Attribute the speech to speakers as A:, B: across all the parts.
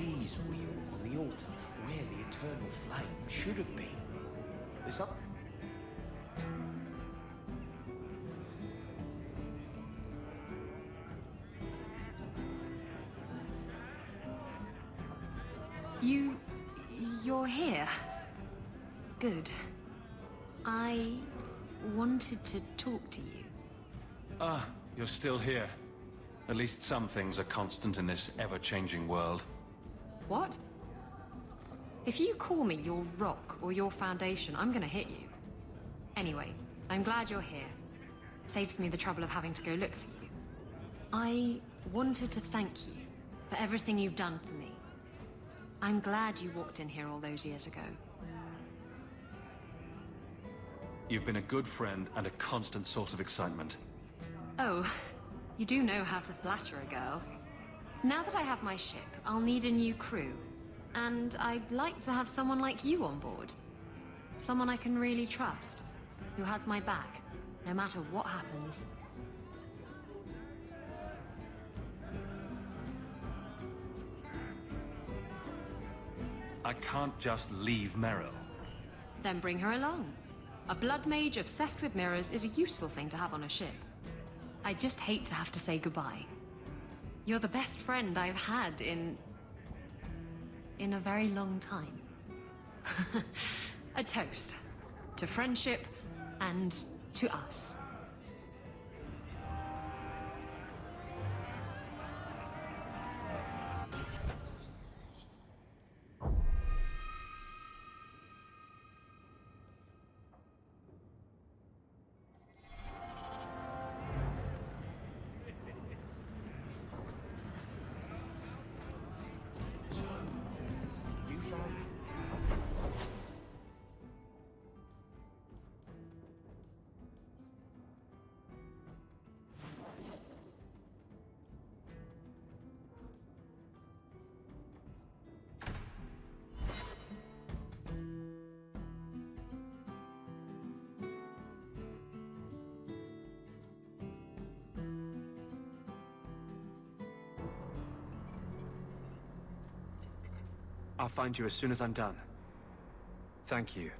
A: cheese wheel on the altar where the eternal flame should have been. This up?
B: You're here. Good. I wanted to talk to you.
C: Ah, you're still here. At least some things are constant in this ever-changing world.
B: What? If you call me your rock or your foundation, I'm gonna hit you. Anyway, I'm glad you're here. Saves me the trouble of having to go look for you. I wanted to thank you for everything you've done for me. I'm glad you walked in here all those years ago.
C: You've been a good friend and a constant source of excitement.
B: Oh, you do know how to flatter a girl. Now that I have my ship, I'll need a new crew. And I'd like to have someone like you on board. Someone I can really trust, who has my back, no matter what happens.
C: I can't just leave Meryl.
B: Then bring her along. A blood mage obsessed with mirrors is a useful thing to have on a ship. I just hate to have to say goodbye. You're the best friend I've had in a very long time. A toast to friendship and to us.
D: I'll find you as soon as I'm done. Thank you.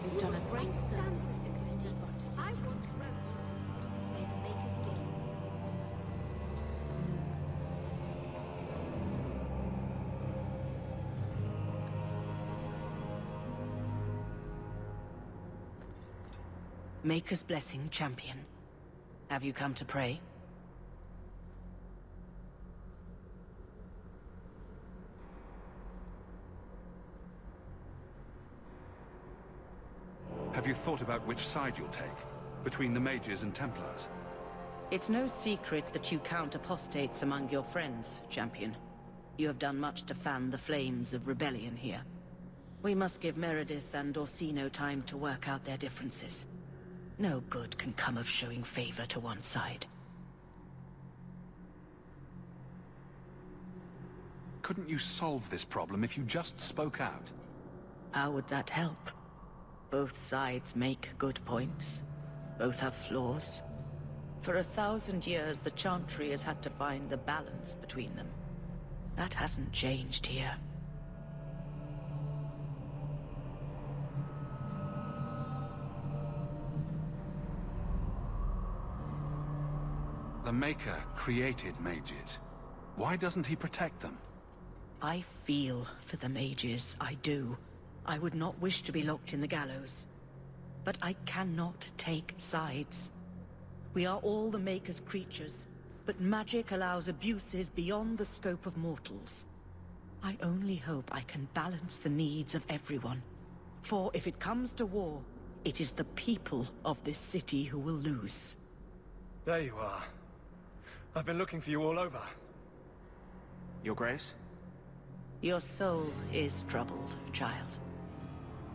E: You've done a great service to the city. I want to may the Maker's gates.
F: Maker's blessing, champion. Have you come to pray?
C: Have you thought about which side you'll take? Between the mages and Templars?
F: It's no secret that you count apostates among your friends, champion. You have done much to fan the flames of rebellion here. We must give Meredith and Orsino time to work out their differences. No good can come of showing favor to one side.
C: Couldn't you solve this problem if you just spoke out?
F: How would that help? Both sides make good points. Both have flaws. For 1,000 years, the Chantry has had to find the balance between them. That hasn't changed here.
C: The Maker created mages. Why doesn't he protect them?
F: I feel for the mages, I do. I would not wish to be locked in the gallows. But I cannot take sides. We are all the Maker's creatures, but magic allows abuses beyond the scope of mortals. I only hope I can balance the needs of everyone. For if it comes to war, it is the people of this city who will lose.
D: There you are. I've been looking for you all over. Your Grace?
F: Your soul is troubled, child.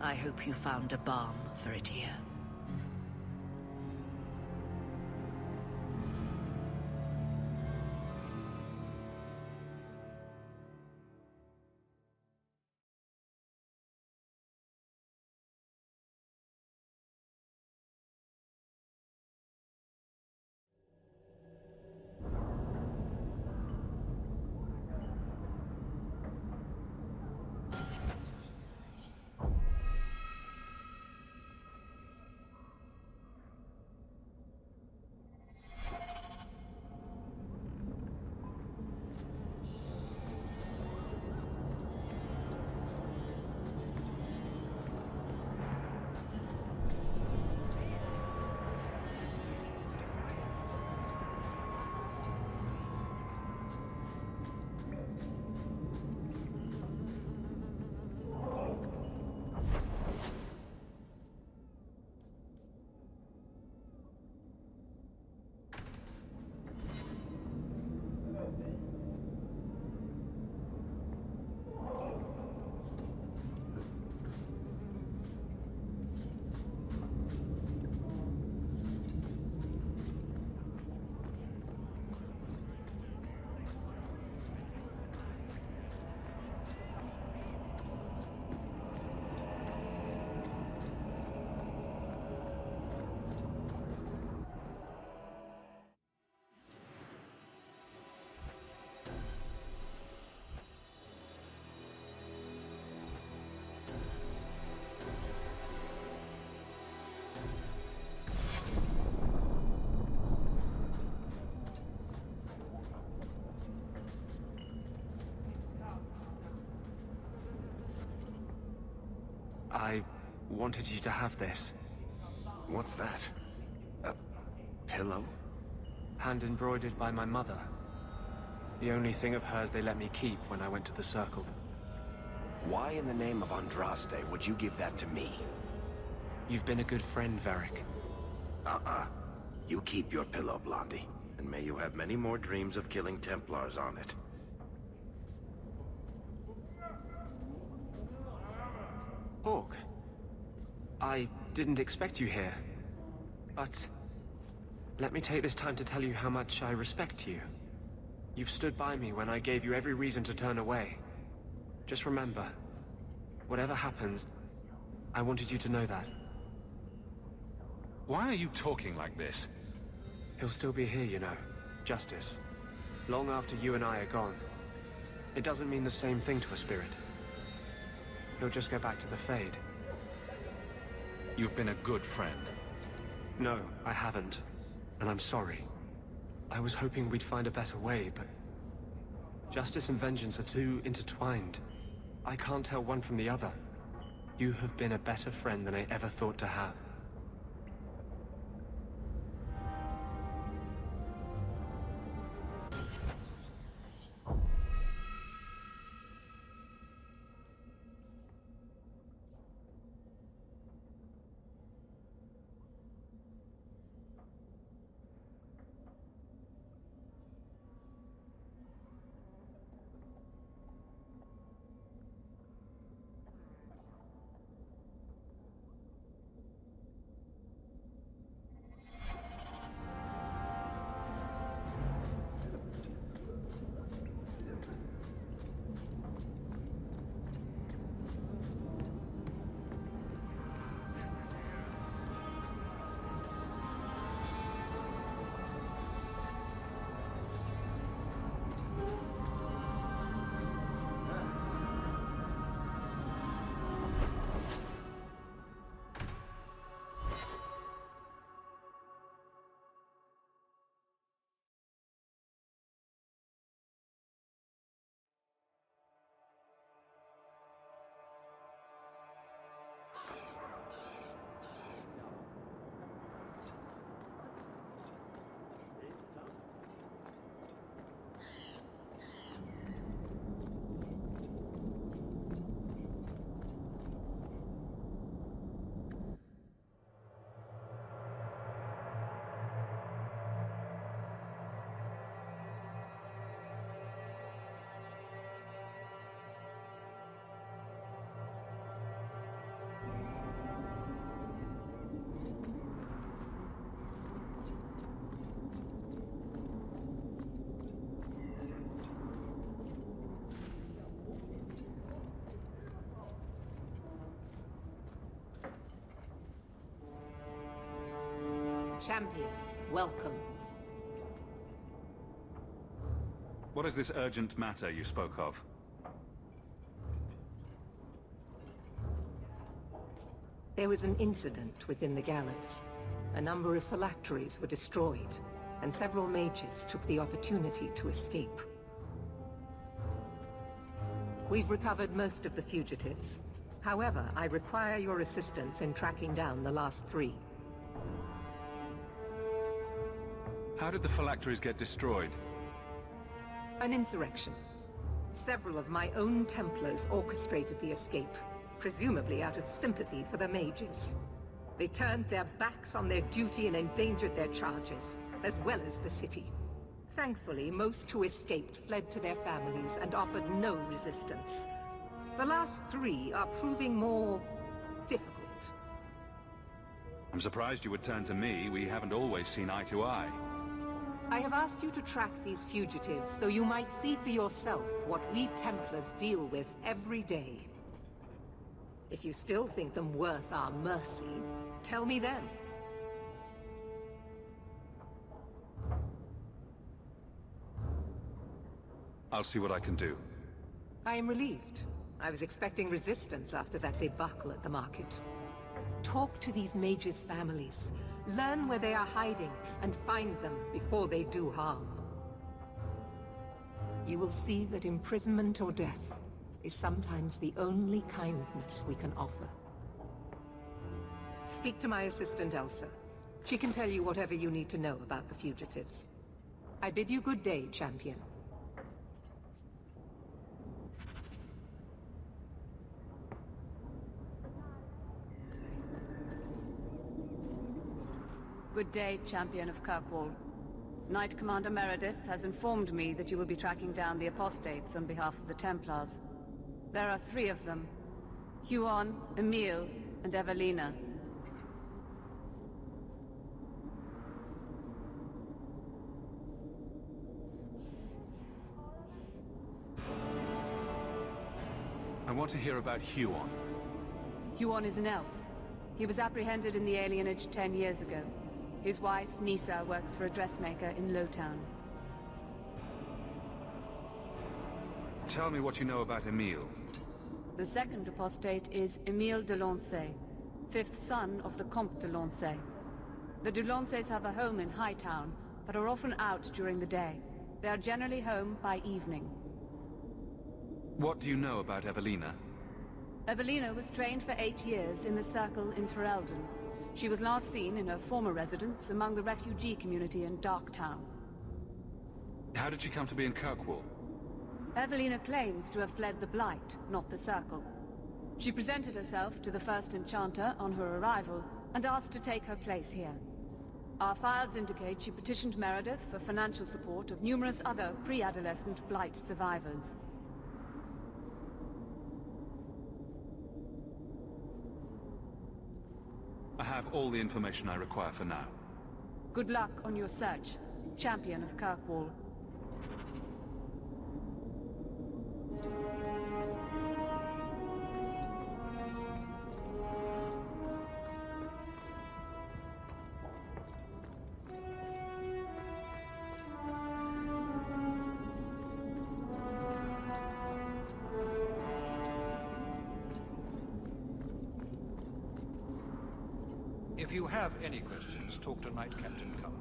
F: I hope you found a balm for it here.
G: I wanted you to have this.
A: What's that? A pillow?
G: Hand embroidered by my mother. The only thing of hers they let me keep when I went to the Circle.
A: Why in the name of Andraste would you give that to me?
G: You've been a good friend, Varric.
A: You keep your pillow, Blondie. And may you have many more dreams of killing Templars on it.
G: Hawk, I didn't expect you here. But let me take this time to tell you how much I respect you. You've stood by me when I gave you every reason to turn away. Just remember, whatever happens, I wanted you to know that.
C: Why are you talking like this?
G: He'll still be here, you know. Justice. Long after you and I are gone. It doesn't mean the same thing to a spirit. He'll just go back to the Fade.
C: You've been a good friend.
G: No, I haven't. And I'm sorry. I was hoping we'd find a better way, but... justice and vengeance are too intertwined. I can't tell one from the other. You have been a better friend than I ever thought to have.
H: Champion, welcome.
C: What is this urgent matter you spoke of?
H: There was an incident within the gallows. A number of phylacteries were destroyed, and several mages took the opportunity to escape. We've recovered most of the fugitives. However, I require your assistance in tracking down the last 3.
C: How did the phylacteries get destroyed?
H: An insurrection. Several of my own Templars orchestrated the escape, presumably out of sympathy for the mages. They turned their backs on their duty and endangered their charges, as well as the city. Thankfully, most who escaped fled to their families and offered no resistance. The last 3 are proving more difficult.
C: I'm surprised you would turn to me. We haven't always seen eye to eye.
H: I have asked you to track these fugitives so you might see for yourself what we Templars deal with every day. If you still think them worth our mercy, tell me then.
C: I'll see what I can do.
H: I am relieved. I was expecting resistance after that debacle at the market. Talk to these mages' families. Learn where they are hiding and find them before they do harm. You will see that imprisonment or death is sometimes the only kindness we can offer. Speak to my assistant, Elsa. She can tell you whatever you need to know about the fugitives. I bid you good day, champion.
I: Good day, champion of Kirkwall. Knight Commander Meredith has informed me that you will be tracking down the apostates on behalf of the Templars. There are 3 of them. Huon, Emile, and Evelina.
C: I want to hear about Huon.
I: Huon is an elf. He was apprehended in the alienage 10 years ago. His wife, Nisa, works for a dressmaker in Lowtown.
C: Tell me what you know about Emile.
I: The second apostate is Emile de Lancey, 5th son of the Comte de Lancey. The de Lanceys have a home in Hightown, but are often out during the day. They are generally home by evening.
C: What do you know about Evelina?
I: Evelina was trained for 8 years in the Circle in Ferelden. She was last seen in her former residence among the refugee community in Darktown.
C: How did she come to be in Kirkwall?
I: Evelina claims to have fled the Blight, not the Circle. She presented herself to the first Enchanter on her arrival, and asked to take her place here. Our files indicate she petitioned Meredith for financial support of numerous other pre-adolescent Blight survivors.
C: I have all the information I require for now.
I: Good luck on your search, champion of Kirkwall.
J: If you have any questions, talk to Knight Captain Come.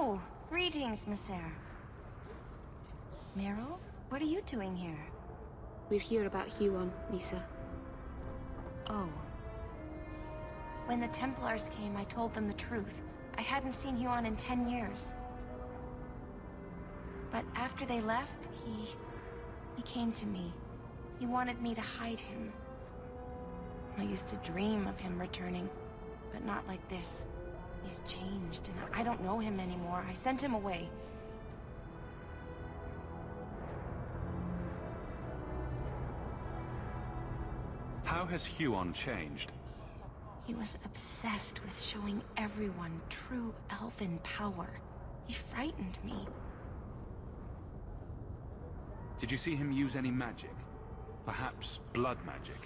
K: Oh, greetings, Monsieur. Meryl, what are you doing here?
L: We're here about Huon, Nisa.
K: Oh. When the Templars came, I told them the truth. I hadn't seen Huon in 10 years. But after they left, he came to me. He wanted me to hide him. I used to dream of him returning, but not like this. He's changed, and I don't know him anymore. I sent him away.
C: How has Huon changed?
K: He was obsessed with showing everyone true elven power. He frightened me.
C: Did you see him use any magic? Perhaps blood magic?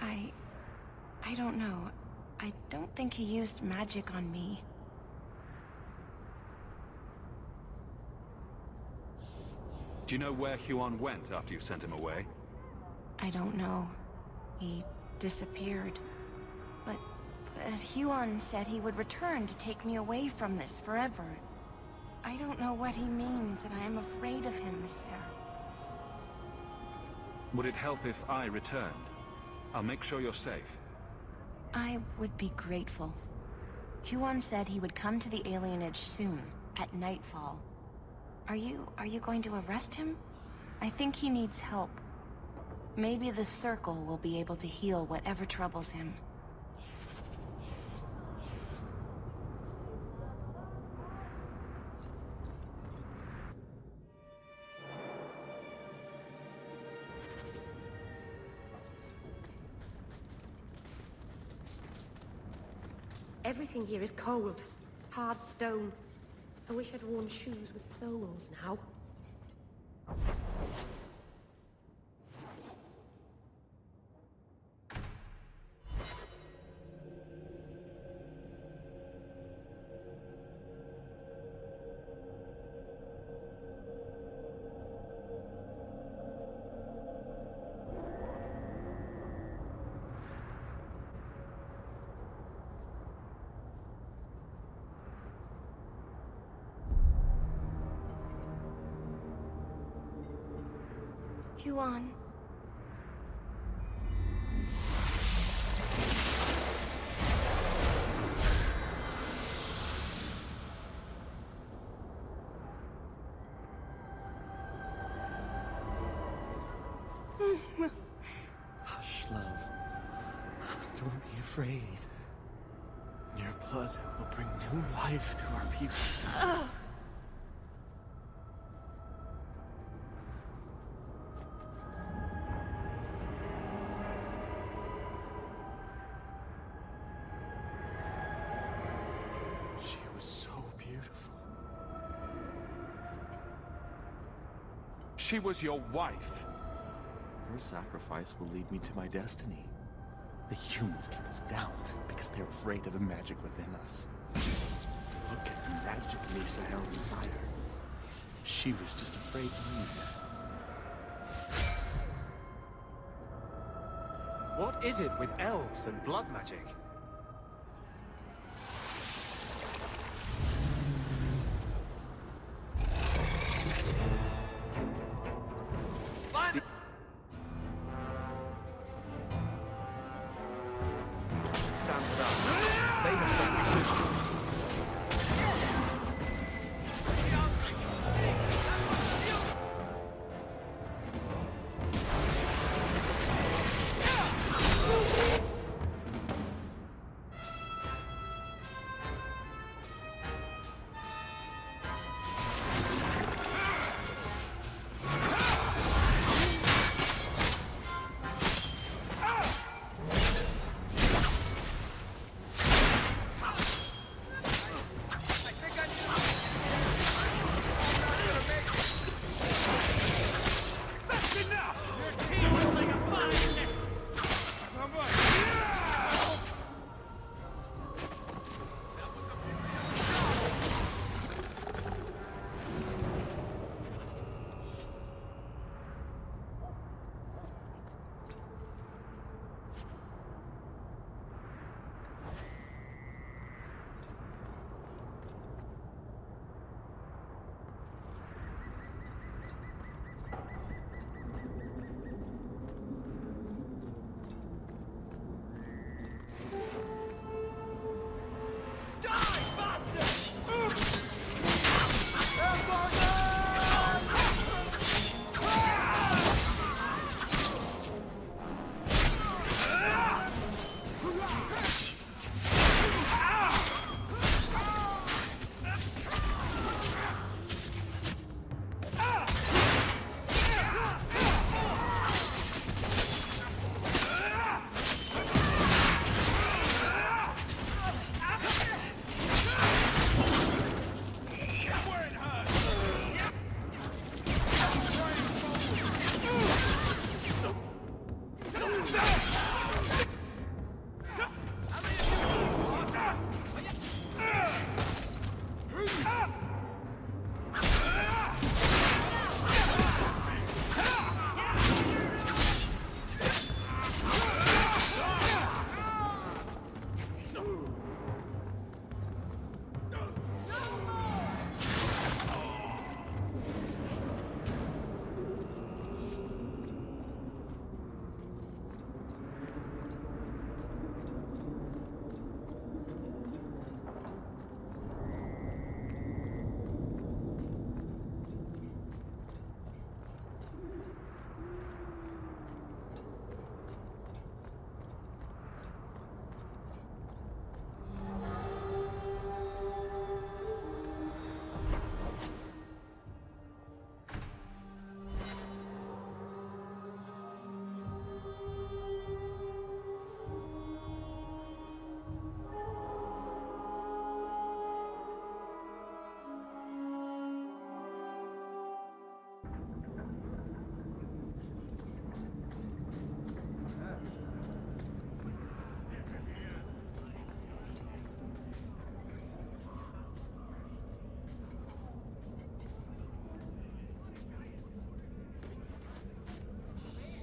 K: I don't know. I don't think he used magic on me.
C: Do you know where Huon went after you sent him away?
K: I don't know. He disappeared. But Huon said he would return to take me away from this forever. I don't know what he means, and I am afraid of him, Monsieur.
C: Would it help if I returned? I'll make sure you're safe.
K: I would be grateful. Huon said he would come to the alienage soon, at nightfall. Are you going to arrest him? I think he needs help. Maybe the Circle will be able to heal whatever troubles him.
L: Everything here is cold. Hard stone. I wish I'd worn shoes with soles now.
K: Huon.
M: Hush, love. Don't be afraid. Your blood will bring new life to our people. She was so beautiful.
C: She was your wife.
M: Her sacrifice will lead me to my destiny. The humans keep us down because they're afraid of the magic within us. Look at the magic Misa held inside her. She was just afraid to use it.
G: What is it with elves and blood magic?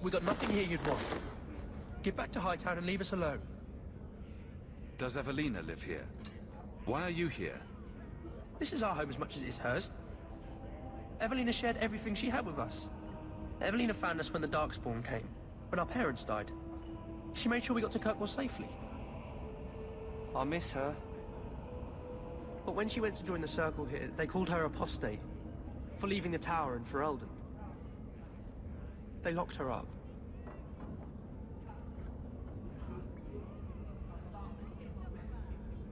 N: We got nothing here you'd want. Get back to Hightown and leave us alone.
C: Does Evelina live here? Why are you here?
N: This is our home as much as it is hers. Evelina shared everything she had with us. Evelina found us when the Darkspawn came, when our parents died. She made sure we got to Kirkwall safely.
G: I miss her.
N: But when she went to join the Circle here, they called her apostate for leaving the tower in Ferelden. They locked her up.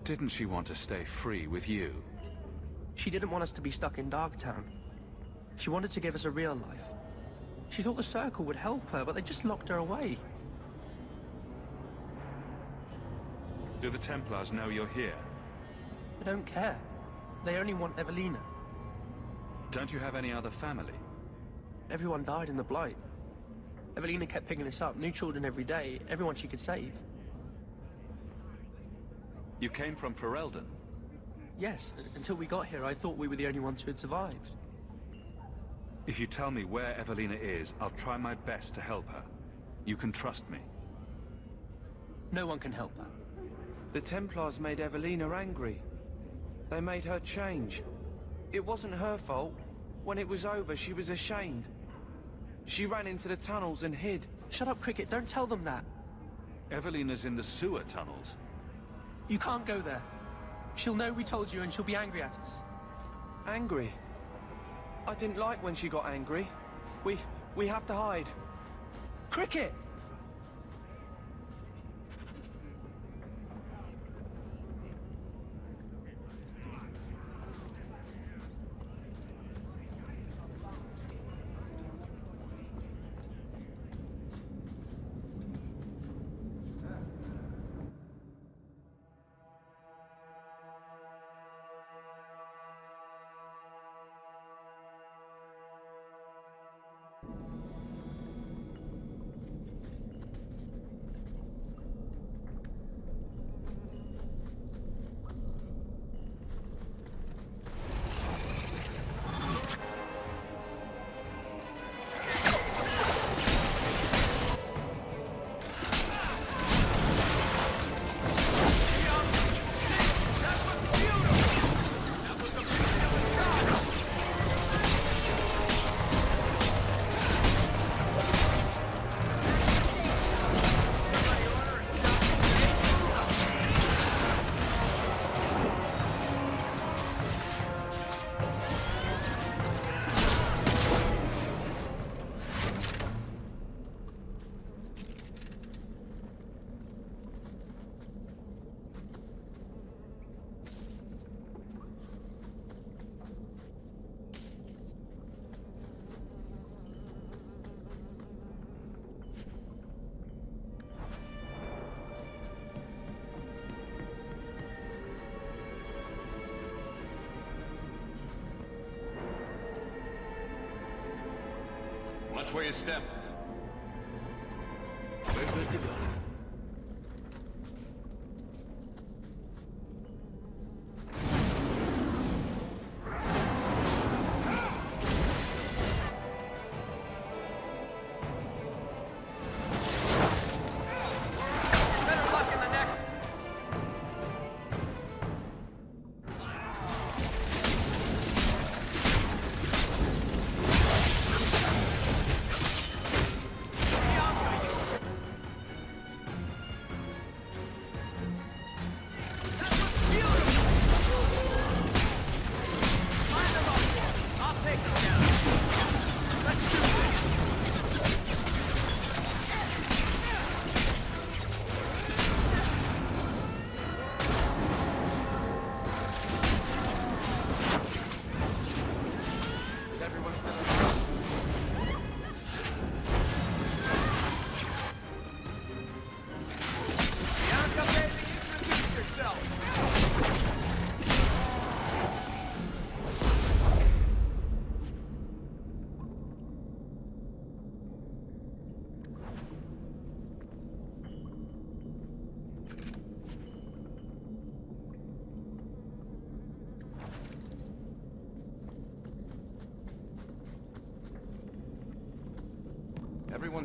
C: Didn't she want to stay free with you?
N: She didn't want us to be stuck in Darktown. She wanted to give us a real life. She thought the Circle would help her, but they just locked her away.
C: Do the Templars know you're here?
N: They don't care. They only want Evelina.
C: Don't you have any other family?
N: Everyone died in the Blight. Evelina kept picking us up, new children every day, everyone she could save.
C: You came from Ferelden?
N: Yes, until we got here I thought we were the only ones who had survived.
C: If you tell me where Evelina is, I'll try my best to help her. You can trust me.
N: No one can help her.
G: The Templars made Evelina angry. They made her change. It wasn't her fault. When it was over, she was ashamed. She ran into the tunnels and hid.
N: Shut up, Cricket. Don't tell them that.
C: Evelina's in the sewer tunnels.
N: You can't go there. She'll know we told you and she'll be angry at us.
G: Angry? I didn't like when she got angry. We have to hide.
N: Cricket!
C: Watch where you step.
M: We're good to go.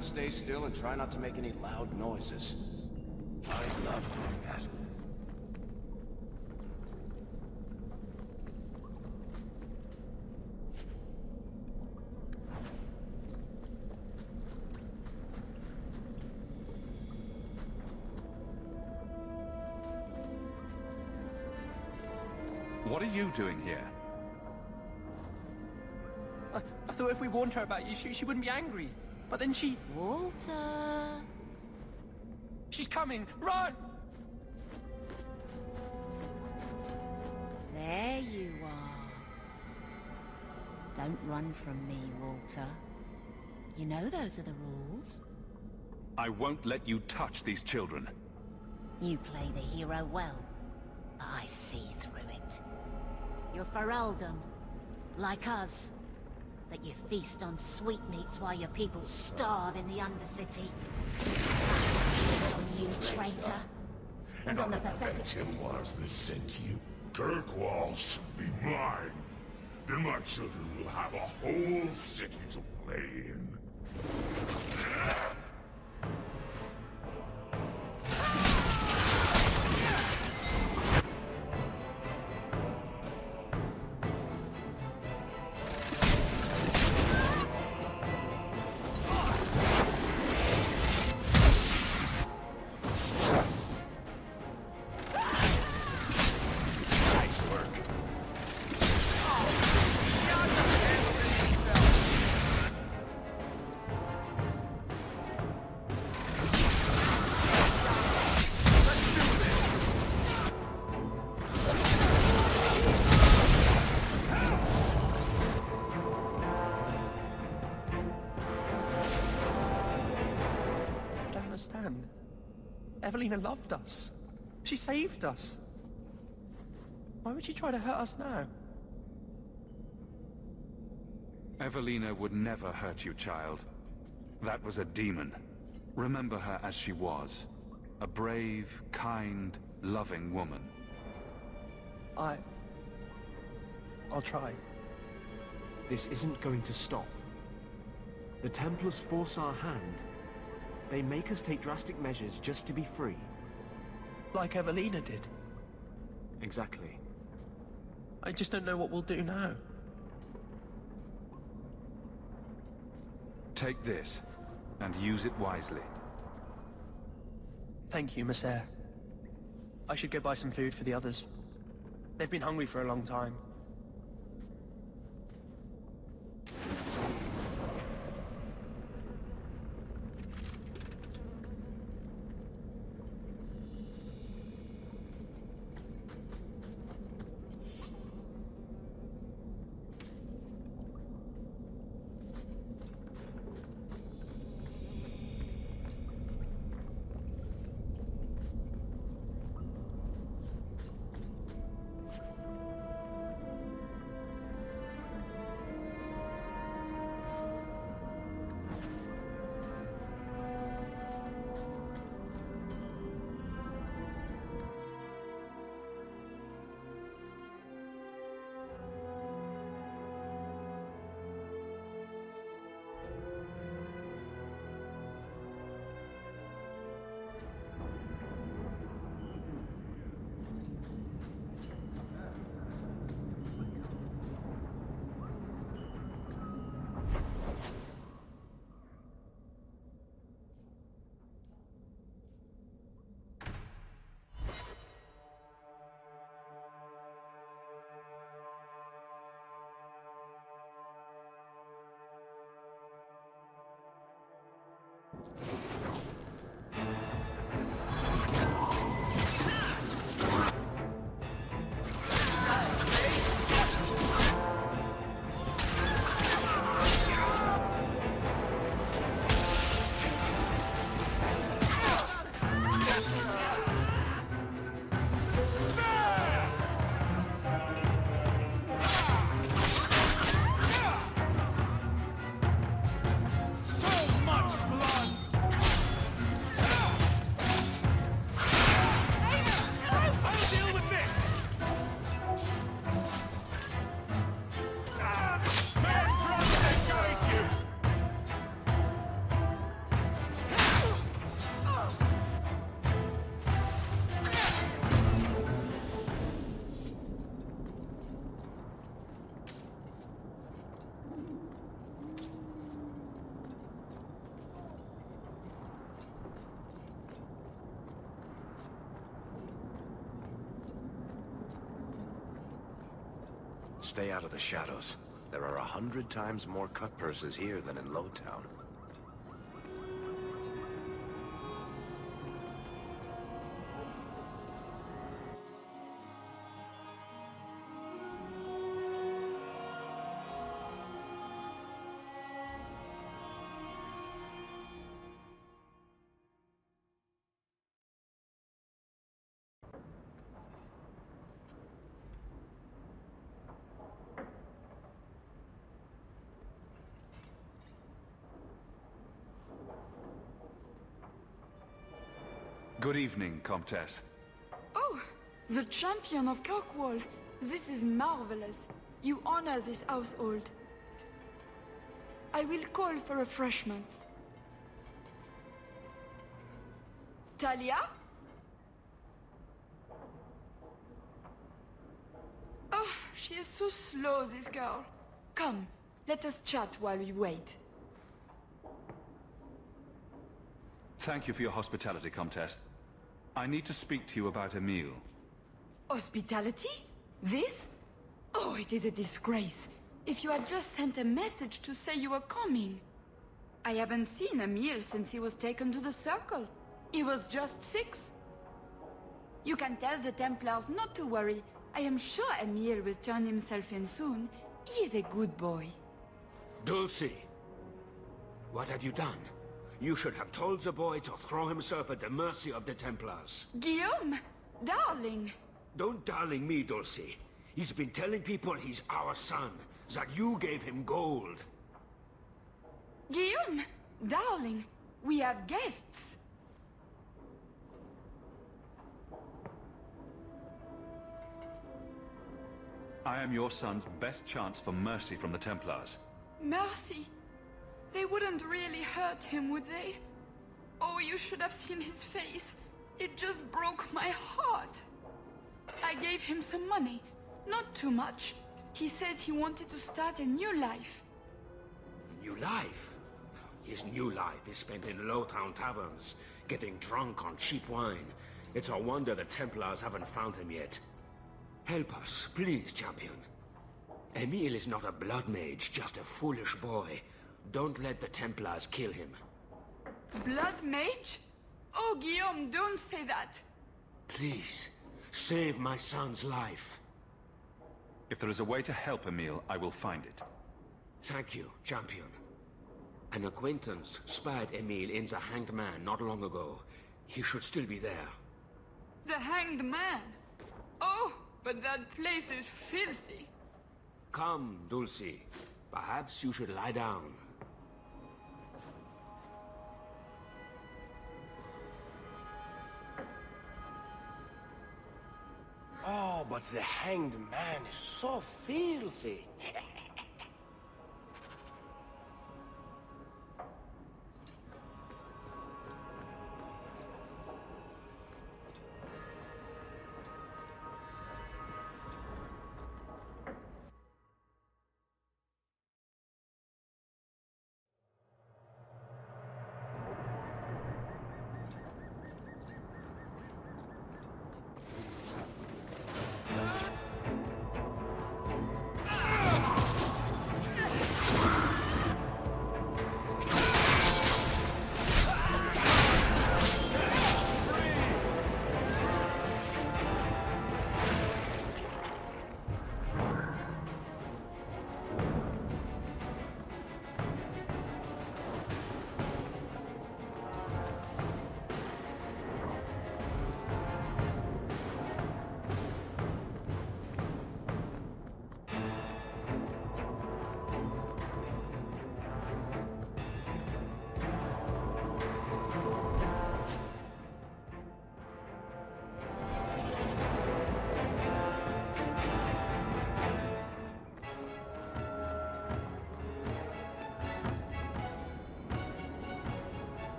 A: everyone stay still and try not to make any loud noises. I love doing that.
C: What are you doing here?
N: I thought if we warned her about you, she wouldn't be angry. But then she...
E: Walter!
N: She's coming! Run!
E: There you are. Don't run from me, Walter. You know those are the rules.
C: I won't let you touch these children.
E: You play the hero well, but I see through it. You're Ferelden, like us. That you feast on sweetmeats while your people starve in the Undercity. That's on you, traitor. And on the pathetic...
O: It was that sent you. Kirkwall should be mine. Then my children will have a whole city to play in.
N: Evelina loved us. She saved us. Why would she try to hurt us now?
C: Evelina would never hurt you, child. That was a demon. Remember her as she was. A brave, kind, loving woman.
N: I'll try.
G: This isn't going to stop. The Templars force our hand. They make us take drastic measures just to be free.
N: Like Evelina did.
G: Exactly.
N: I just don't know what we'll do now.
C: Take this, and use it wisely.
N: Thank you, Miss. I should go buy some food for the others. They've been hungry for a long time.
A: Stay out of the shadows. There are 100 times more cut purses here than in Lowtown.
C: Good evening, Comtesse.
P: Oh, the champion of Kirkwall. This is marvelous. You honor this household. I will call for refreshments. Talia? Oh, she is so slow, this girl. Come, let us chat while we wait.
C: Thank you for your hospitality, Comtesse. I need to speak to you about Emile.
P: Hospitality? This? Oh, it is a disgrace. If you had just sent a message to say you were coming. I haven't seen Emile since he was taken to the Circle. He was just 6. You can tell the Templars not to worry. I am sure Emile will turn himself in soon. He is a good boy.
Q: Dulcie! What have you done? You should have told the boy to throw himself at the mercy of the Templars.
P: Guillaume! Darling!
Q: Don't darling me, Dulcie. He's been telling people he's our son, that you gave him gold.
P: Guillaume! Darling! We have guests!
C: I am your son's best chance for mercy from the Templars.
P: Mercy? They wouldn't really hurt him, would they? Oh, you should have seen his face. It just broke my heart. I gave him some money. Not too much. He said he wanted to start a new life.
Q: New life? His new life is spent in low-town taverns, getting drunk on cheap wine. It's a wonder the Templars haven't found him yet. Help us, please, champion. Emile is not a blood mage, just a foolish boy. Don't let the Templars kill him.
P: Blood mage? Oh, Guillaume, don't say that.
Q: Please, save my son's life.
C: If there is a way to help Emile, I will find it.
Q: Thank you, champion. An acquaintance spied Emile in the Hanged Man not long ago. He should still be there.
P: The Hanged Man? Oh, but that place is filthy.
Q: Come, Dulcie. Perhaps you should lie down.
R: Oh, but the Hanged Man is so filthy.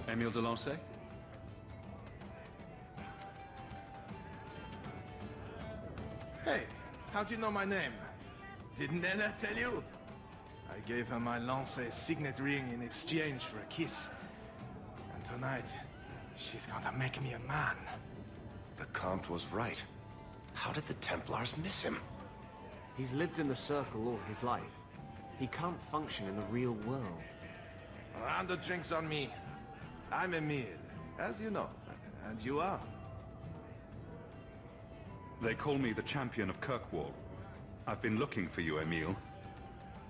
C: Emile de Lancey?
R: Hey, how'd you know my name? Didn't Ella tell you? I gave her my Lancey signet ring in exchange for a kiss. And tonight, she's gonna make me a man.
A: The Count was right. How did the Templars miss him?
G: He's lived in the Circle all his life. He can't function in the real world.
R: A round of drinks on me. I'm Emile, as you know. And you are?
C: They call me the champion of Kirkwall. I've been looking for you, Emile.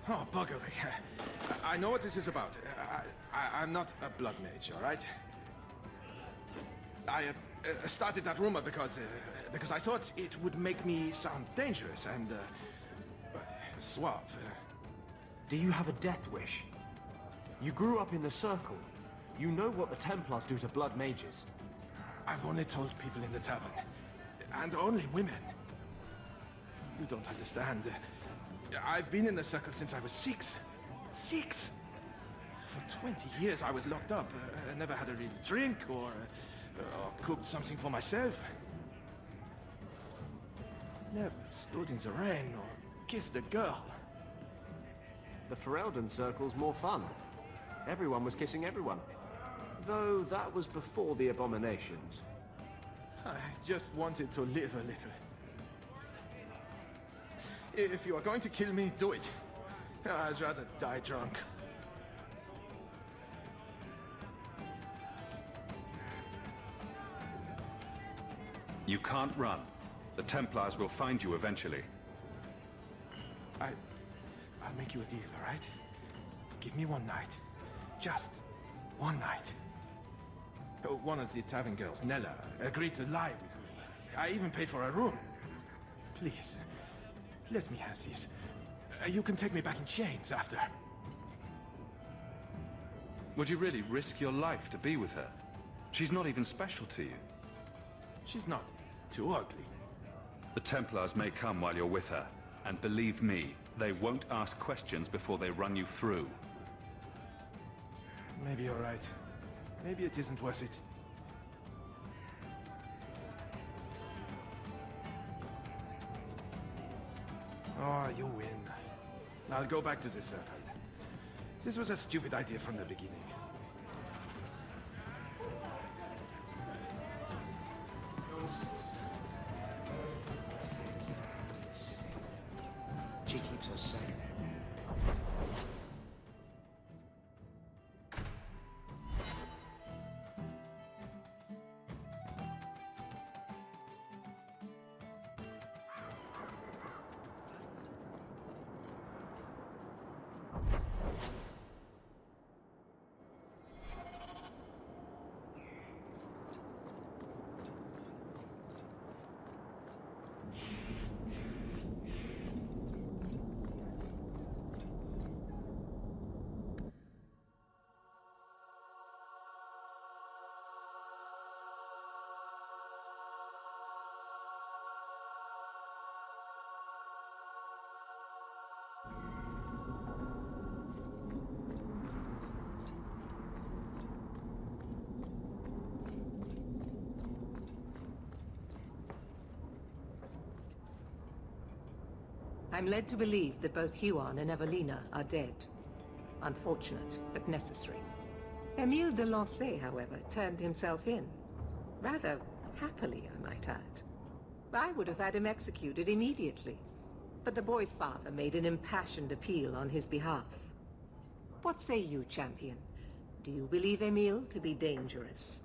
R: Oh, buggery. I know what this is about. I'm not a blood mage, all right? I started that rumor because I thought it would make me sound dangerous and suave.
G: Do you have a death wish? You grew up in the Circle. You know what the Templars do to blood mages.
R: I've only told people in the tavern. And only women. You don't understand. I've been in the Circle since I was 6. 6! For 20 years I was locked up. I never had a real drink or cooked something for myself. Never stood in the rain or kissed a girl.
G: The Ferelden Circle's more fun. Everyone was kissing everyone. Though that was before the abominations.
R: I just wanted to live a little. If you are going to kill me, do it. I'd rather die drunk.
C: You can't run. The Templars will find you eventually.
R: I'll make you a deal, all right? Give me one night. Just one night. One of the tavern girls, Nella, agreed to lie with me. I even paid for a room. Please, let me have this. You can take me back in chains after.
C: Would you really risk your life to be with her? She's not even special to you.
R: She's not too ugly.
C: The Templars may come while you're with her, and believe me, they won't ask questions before they run you through.
R: Maybe you're right. Maybe it isn't worth it. Oh, you win. I'll go back to the Circle. This was a stupid idea from the beginning.
Q: She keeps us safe.
H: I'm led to believe that both Huon and Evelina are dead. Unfortunate, but necessary. Emile de Lancey, however, turned himself in. Rather happily, I might add. I would have had him executed immediately. But the boy's father made an impassioned appeal on his behalf. What say you, champion? Do you believe Emile to be dangerous?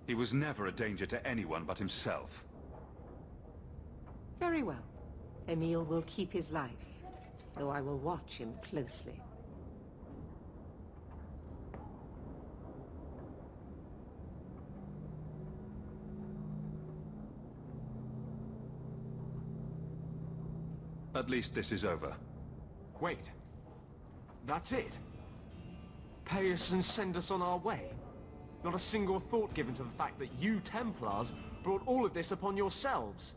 C: He was never a danger to anyone but himself.
H: Very well. Emile will keep his life, though I will watch him closely.
C: At least this is over.
G: Wait. That's it? Pay us and send us on our way? Not a single thought given to the fact that you Templars brought all of this upon yourselves?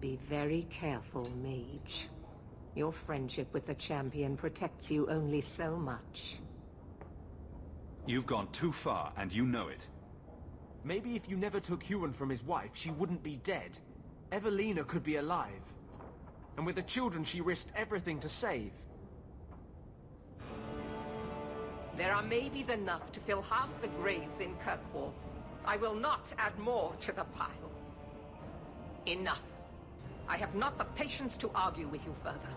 H: Be very careful, mage. Your friendship with the champion protects you only so much.
C: You've gone too far, and you know it.
G: Maybe if you never took Huon from his wife, she wouldn't be dead. Evelina could be alive. And with the children she risked everything to save.
H: There are maybes enough to fill half the graves in Kirkwall. I will not add more to the pile. Enough. I have not the patience to argue with you further.